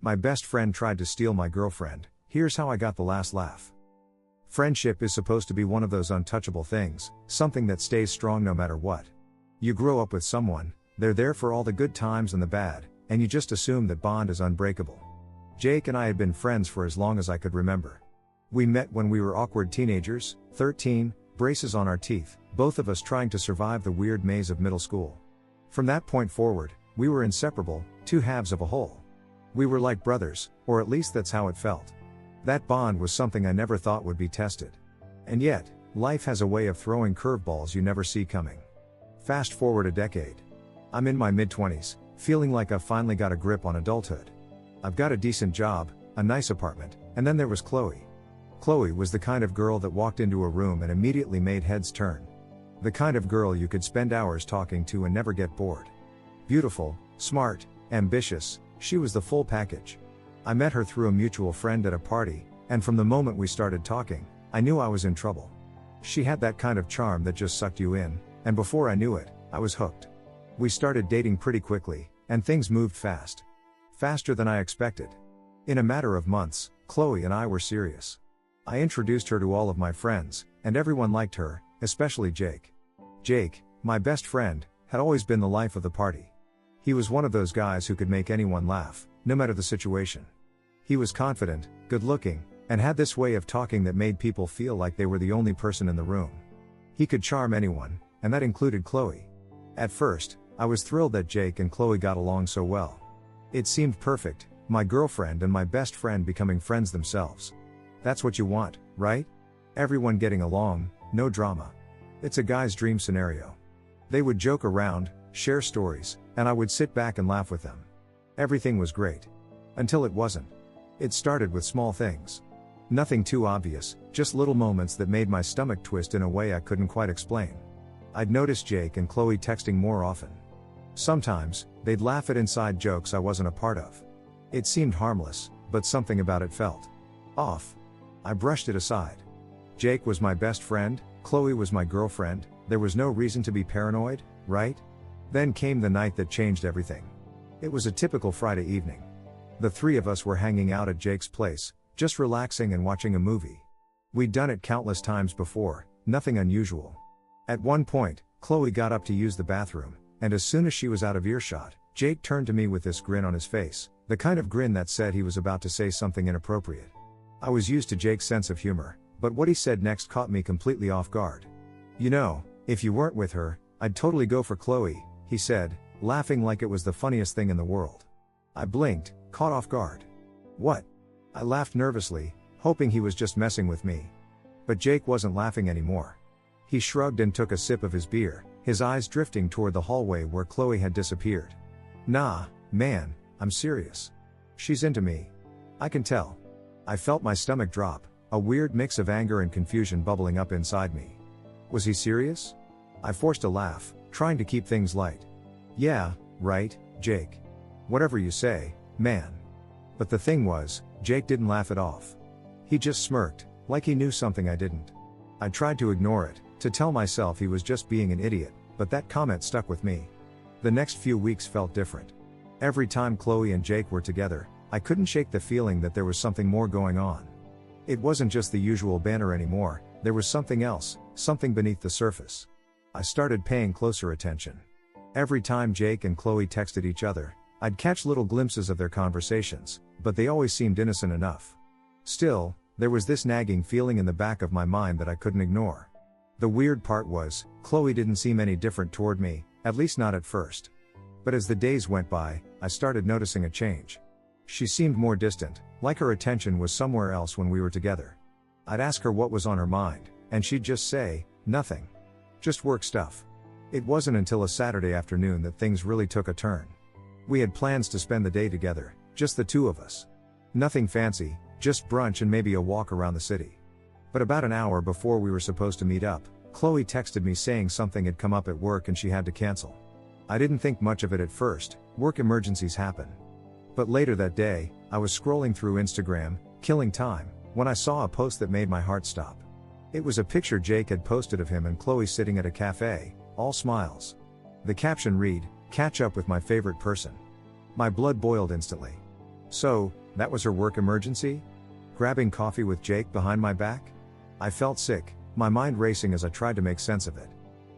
My best friend tried to steal my girlfriend. Here's how I got the last laugh. Friendship is supposed to be one of those untouchable things, something that stays strong no matter what. You grow up with someone, they're there for all the good times and the bad, and you just assume that bond is unbreakable. Jake and I had been friends for as long as I could remember. We met when we were awkward teenagers, 13, braces on our teeth, both of us trying to survive the weird maze of middle school. From that point forward, we were inseparable, two halves of a whole. We were like brothers, or at least that's how it felt. That bond was something I never thought would be tested. And yet, life has a way of throwing curveballs you never see coming. Fast forward a decade. I'm in my mid-20s, feeling like I've finally got a grip on adulthood. I've got a decent job, a nice apartment, and then there was Chloe. Chloe was the kind of girl that walked into a room and immediately made heads turn. The kind of girl you could spend hours talking to and never get bored. Beautiful, smart, ambitious, she was the full package. I met her through a mutual friend at a party, and from the moment we started talking, I knew I was in trouble. She had that kind of charm that just sucked you in, and before I knew it, I was hooked. We started dating pretty quickly, and things moved fast. Faster than I expected. In a matter of months, Chloe and I were serious. I introduced her to all of my friends, and everyone liked her, especially Jake. Jake, my best friend, had always been the life of the party. He was one of those guys who could make anyone laugh, no matter the situation. He was confident, good-looking, and had this way of talking that made people feel like they were the only person in the room. He could charm anyone, and that included Chloe. At first, I was thrilled that Jake and Chloe got along so well. It seemed perfect, my girlfriend and my best friend becoming friends themselves. That's what you want, right? Everyone getting along, no drama. It's a guy's dream scenario. They would joke around, share stories, and I would sit back and laugh with them. Everything was great. Until it wasn't. It started with small things. Nothing too obvious, just little moments that made my stomach twist in a way I couldn't quite explain. I'd noticed Jake and Chloe texting more often. Sometimes, they'd laugh at inside jokes I wasn't a part of. It seemed harmless, but something about it felt off. I brushed it aside. Jake was my best friend, Chloe was my girlfriend, there was no reason to be paranoid, right? Then came the night that changed everything. It was a typical Friday evening. The three of us were hanging out at Jake's place, just relaxing and watching a movie. We'd done it countless times before, nothing unusual. At one point, Chloe got up to use the bathroom, and as soon as she was out of earshot, Jake turned to me with this grin on his face, the kind of grin that said he was about to say something inappropriate. I was used to Jake's sense of humor, but what he said next caught me completely off guard. "You know, if you weren't with her, I'd totally go for Chloe," he said, laughing like it was the funniest thing in the world. I blinked, caught off guard. "What?" I laughed nervously, hoping he was just messing with me. But Jake wasn't laughing anymore. He shrugged and took a sip of his beer, his eyes drifting toward the hallway where Chloe had disappeared. "Nah, man, I'm serious. She's into me. I can tell." I felt my stomach drop, a weird mix of anger and confusion bubbling up inside me. Was he serious? I forced a laugh, trying to keep things light. "Yeah, right, Jake. Whatever you say, man." But the thing was, Jake didn't laugh it off. He just smirked, like he knew something I didn't. I tried to ignore it, to tell myself he was just being an idiot, but that comment stuck with me. The next few weeks felt different. Every time Chloe and Jake were together, I couldn't shake the feeling that there was something more going on. It wasn't just the usual banter anymore, there was something else, something beneath the surface. I started paying closer attention. Every time Jake and Chloe texted each other, I'd catch little glimpses of their conversations, but they always seemed innocent enough. Still, there was this nagging feeling in the back of my mind that I couldn't ignore. The weird part was, Chloe didn't seem any different toward me, at least not at first. But as the days went by, I started noticing a change. She seemed more distant, like her attention was somewhere else when we were together. I'd ask her what was on her mind, and she'd just say, "Nothing. Just work stuff." It wasn't until a Saturday afternoon that things really took a turn. We had plans to spend the day together, just the two of us. Nothing fancy, just brunch and maybe a walk around the city. But about an hour before we were supposed to meet up, Chloe texted me saying something had come up at work and she had to cancel. I didn't think much of it at first, work emergencies happen. But later that day, I was scrolling through Instagram, killing time, when I saw a post that made my heart stop. It was a picture Jake had posted of him and Chloe sitting at a cafe, all smiles. The caption read, "Catch up with my favorite person." My blood boiled instantly. So, that was her work emergency? Grabbing coffee with Jake behind my back? I felt sick, my mind racing as I tried to make sense of it.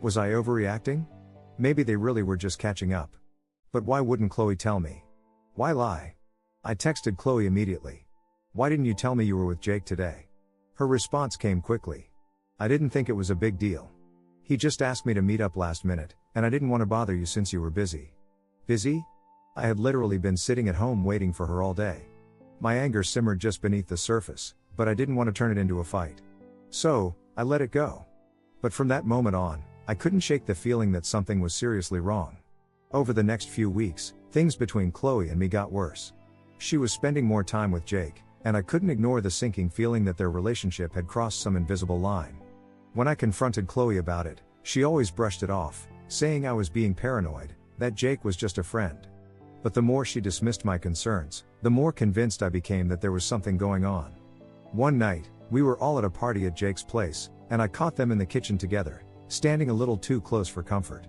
Was I overreacting? Maybe they really were just catching up. But why wouldn't Chloe tell me? Why lie? I texted Chloe immediately. Why didn't you tell me you were with Jake today? Her response came quickly. I didn't think it was a big deal. He just asked me to meet up last minute, and I didn't want to bother you since you were busy. Busy? I had literally been sitting at home waiting for her all day. My anger simmered just beneath the surface, but I didn't want to turn it into a fight. So, I let it go. But from that moment on, I couldn't shake the feeling that something was seriously wrong. Over the next few weeks, things between Chloe and me got worse. She was spending more time with Jake, and I couldn't ignore the sinking feeling that their relationship had crossed some invisible line. When I confronted Chloe about it, she always brushed it off, saying I was being paranoid, that Jake was just a friend. But the more she dismissed my concerns, the more convinced I became that there was something going on. One night, we were all at a party at Jake's place, and I caught them in the kitchen together, standing a little too close for comfort.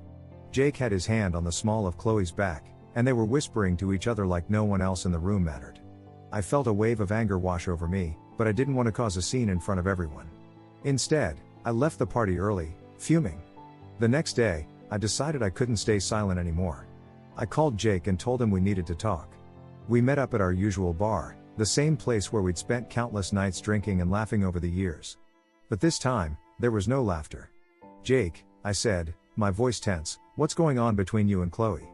Jake had his hand on the small of Chloe's back, and they were whispering to each other like no one else in the room mattered. I felt a wave of anger wash over me, but I didn't want to cause a scene in front of everyone. Instead, I left the party early, fuming. The next day, I decided I couldn't stay silent anymore. I called Jake and told him we needed to talk. We met up at our usual bar, the same place where we'd spent countless nights drinking and laughing over the years. But this time, there was no laughter. Jake, I said, my voice tense, what's going on between you and Chloe?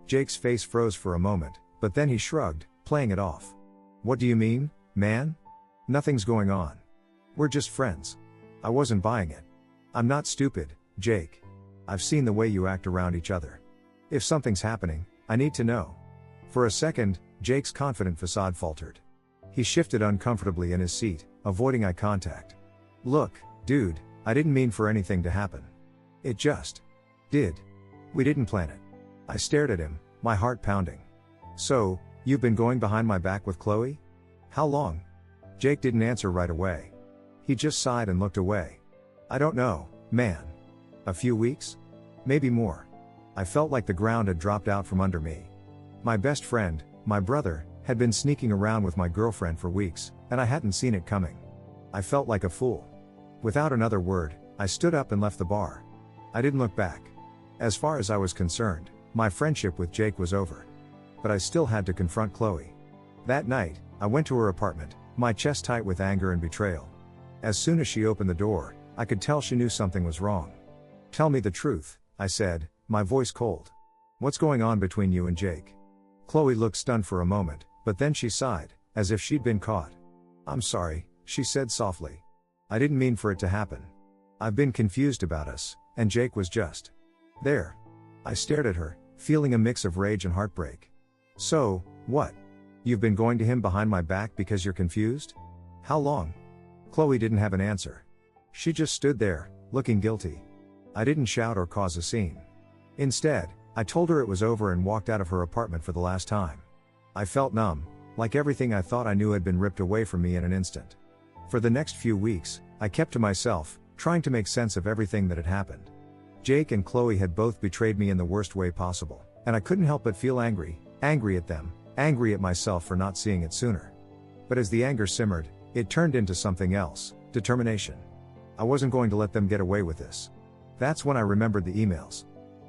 Jake's face froze for a moment, but then he shrugged, playing it off. What do you mean, man? Nothing's going on. We're just friends. I wasn't buying it. I'm not stupid, Jake. I've seen the way you act around each other. If something's happening, I need to know. For a second, Jake's confident facade faltered. He shifted uncomfortably in his seat, avoiding eye contact. Look, dude, I didn't mean for anything to happen. It just did. We didn't plan it. I stared at him, my heart pounding. So, you've been going behind my back with Chloe? How long? Jake didn't answer right away. He just sighed and looked away. I don't know, man. A few weeks? Maybe more. I felt like the ground had dropped out from under me. My best friend, my brother, had been sneaking around with my girlfriend for weeks, and I hadn't seen it coming. I felt like a fool. Without another word, I stood up and left the bar. I didn't look back. As far as I was concerned, my friendship with Jake was over. But I still had to confront Chloe. That night, I went to her apartment, my chest tight with anger and betrayal. As soon as she opened the door, I could tell she knew something was wrong. Tell me the truth, I said, my voice cold. What's going on between you and Jake? Chloe looked stunned for a moment, but then she sighed, as if she'd been caught. I'm sorry, she said softly. I didn't mean for it to happen. I've been confused about us, and Jake was just there. I stared at her, feeling a mix of rage and heartbreak. So, what? You've been going to him behind my back because you're confused? How long? Chloe didn't have an answer. She just stood there, looking guilty. I didn't shout or cause a scene. Instead, I told her it was over and walked out of her apartment for the last time. I felt numb, like everything I thought I knew had been ripped away from me in an instant. For the next few weeks, I kept to myself, trying to make sense of everything that had happened. Jake and Chloe had both betrayed me in the worst way possible, and I couldn't help but feel angry at them, angry at myself for not seeing it sooner. But as the anger simmered, it turned into something else, determination. I wasn't going to let them get away with this. That's when I remembered the emails.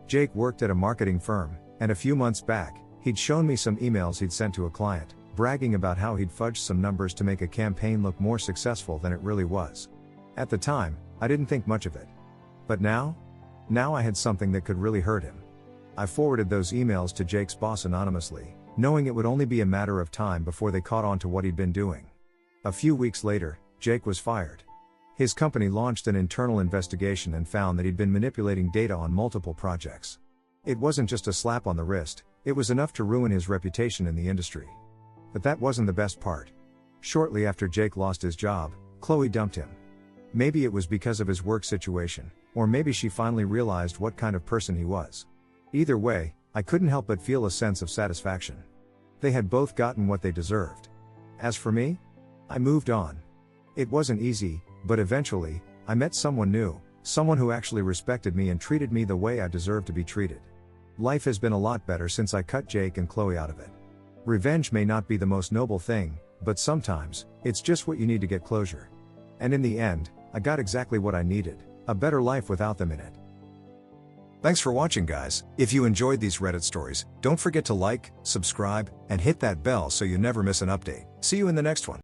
Jake worked at a marketing firm, and a few months back, he'd shown me some emails he'd sent to a client, bragging about how he'd fudged some numbers to make a campaign look more successful than it really was. At the time, I didn't think much of it. But now I had something that could really hurt him. I forwarded those emails to Jake's boss anonymously, knowing it would only be a matter of time before they caught on to what he'd been doing. A few weeks later, Jake was fired. His company launched an internal investigation and found that he'd been manipulating data on multiple projects. It wasn't just a slap on the wrist, it was enough to ruin his reputation in the industry. But that wasn't the best part. Shortly after Jake lost his job, Chloe dumped him. Maybe it was because of his work situation, or maybe she finally realized what kind of person he was. Either way, I couldn't help but feel a sense of satisfaction. They had both gotten what they deserved. As for me, I moved on. It wasn't easy, but eventually, I met someone new, someone who actually respected me and treated me the way I deserved to be treated. Life has been a lot better since I cut Jake and Chloe out of it. Revenge may not be the most noble thing, but sometimes, it's just what you need to get closure. And in the end, I got exactly what I needed, a better life without them in it. Thanks for watching, guys. If you enjoyed these Reddit stories, don't forget to like, subscribe, and hit that bell so you never miss an update. See you in the next one.